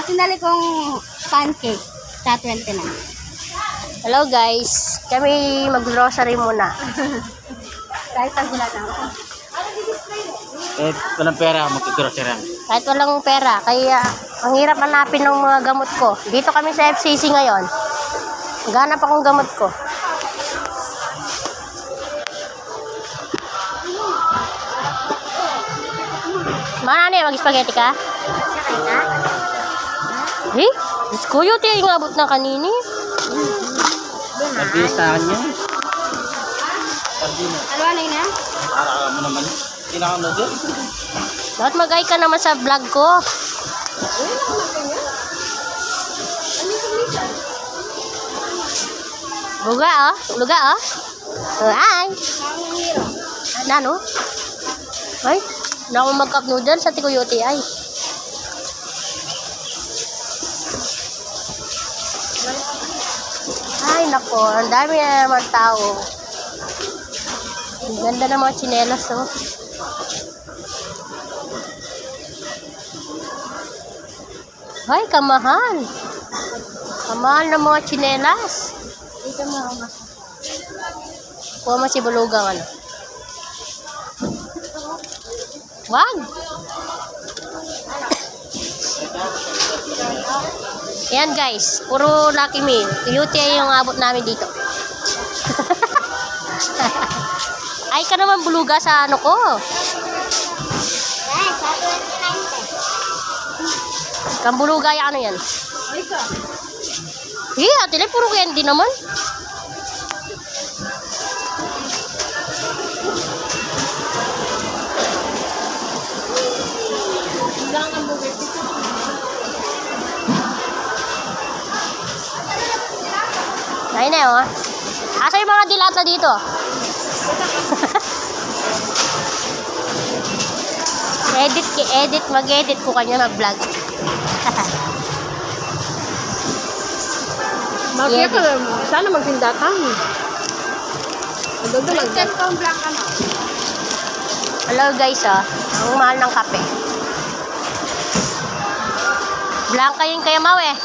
Sinali kong pancake sa 29. Hello guys, kami mag-grocery muna. Kahit ang gula na ako. Walang pera, mag-grocery. Kahit walang pera, kaya ang hirap hanapin ng mga gamot ko. Dito kami sa FCC ngayon. Ganap akong gamot ko. Mana na mag-spaghetti ka? Eh? Diyos ko yun, tayo ingabot na kanini. Nag-bilis na akin yan. Pardina. Ano na? Para mo naman. Kinakam na dyan. Dapat mag-ay ka naman sa vlog ko. Luga oh. Luga oh. Ay. Ano? Ay. Na ako mag-cup noodle sa Tikoyote ay. Ay nako, ang dami na naman tao. Ang ganda ng mga tsinelas oh. Ay, kamahal. Kamahal ng mga tsinelas. Dito mo ako. Kuha mo si Bulugang ano. Wag! Ayan guys, puro Lucky Me. Tuyuti yung abot namin dito. Ay ka naman buluga sa ano ko. Ay, sa 29. Kambuluga yung ano yan. Ay ka. Eh, atile puro candy naman. Ayun na yun. Asa yung mga dilata dito? Mag-edit ko kanya mag-vlog. Magkaya ka, sana magsindatang. Nagdagdalag ko ang black ano. Hello guys ang mahal ng kape. Blanca yun kaya mau eh.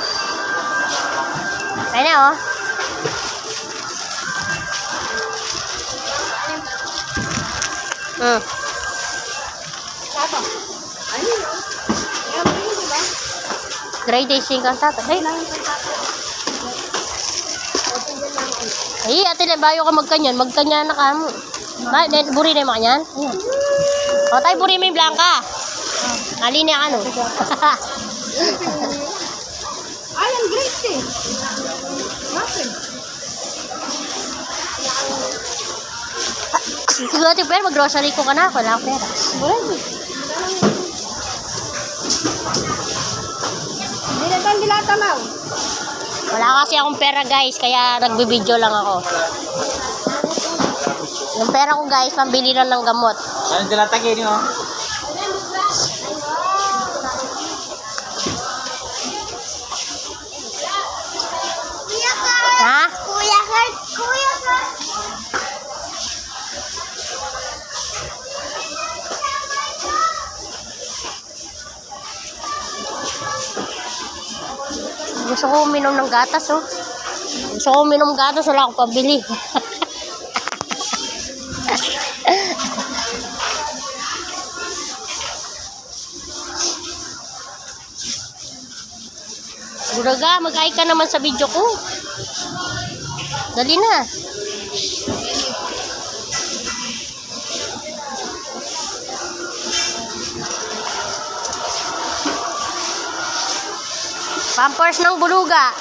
Ayun na oh. Tato. Ano yun? Ayan, ano yun, diba? Gradation kang tata. Ay, ay, ate na bayo ka magkanyan. Magkanyan na ka. Buri na yung makanyan. O, tayo buri mo yung Blanca. Ali na ano. Ay, ang great eh. Bakit? Siguro ate pero mag-grocery ko ka na. Wala akong pera. Hindi na tayong dilata, Mau. Wala kasi akong pera guys. Kaya nagbibideo lang ako. Yung pera ko guys, pambili lang ng gamot. Anong dilatagin nyo? Ha? Kuya Kurt! Kuya Kurt! Gusto ko uminom ng gatas oh. Gusto ko uminom ng gatas, wala akong pabili. Buraga, mag-ay ka naman sa video ko. Dali na. Pampers ng buluga.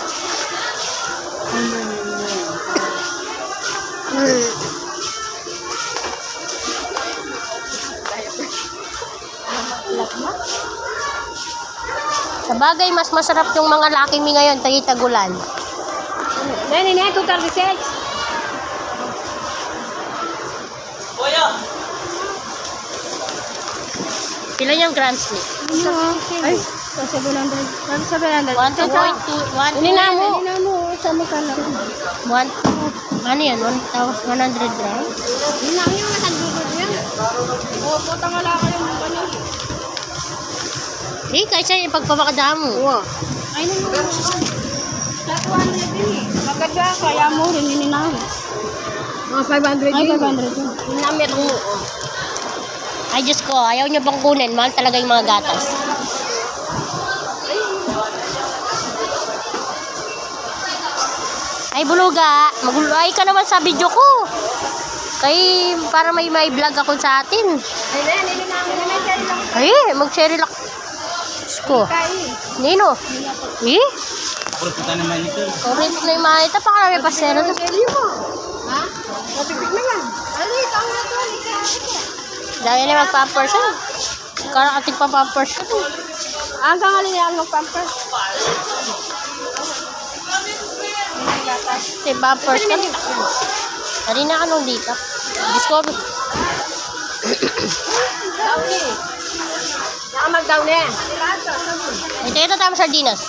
Sa bagay, mas masarap yung mga Lucky Me ngayon, tagi-tagulan. Nani na, 236. Kuya! Pila yung grams ni? Ay, 700. 700. 1.2. Hindi na mo. Sa magkano? Ano yan? 1,100 grams? Hindi na yung nakagugod yan. O, puta nga lang kayo ng ano. Eh, kaysa ipagpamakada mo. Oo. Ay, naman. Tatuan niya din eh. Maganda, kaya mo rin nininahan. Mga 500 Ay, 500 yun. Namit mo. Ay, Diyos ko, ayaw niyo bang kunin? Mahal talaga yung mga gatas. Ay, buluga. Ay ka naman sa video ko. Kay, para may vlog ako sa atin. Ay, na, nininahan mo naman dyan lang. Ay, mag-cherry lock. Diyos ko. Kain. Nino? Eh? Puro kita naman ito. Orit na yung mga ito. Pakarami pa sila. Sili mo. Ha? Matipik na yan. Ali, tao na to. Dahil na magpa-pampers yan. Karang ating pa-pampers ko. Hanggang alin yan mag-pamper. May pampers ka. Kanina ka nung dito. Discover. Downy. Saka mag-downy. Ito tayo sardinas.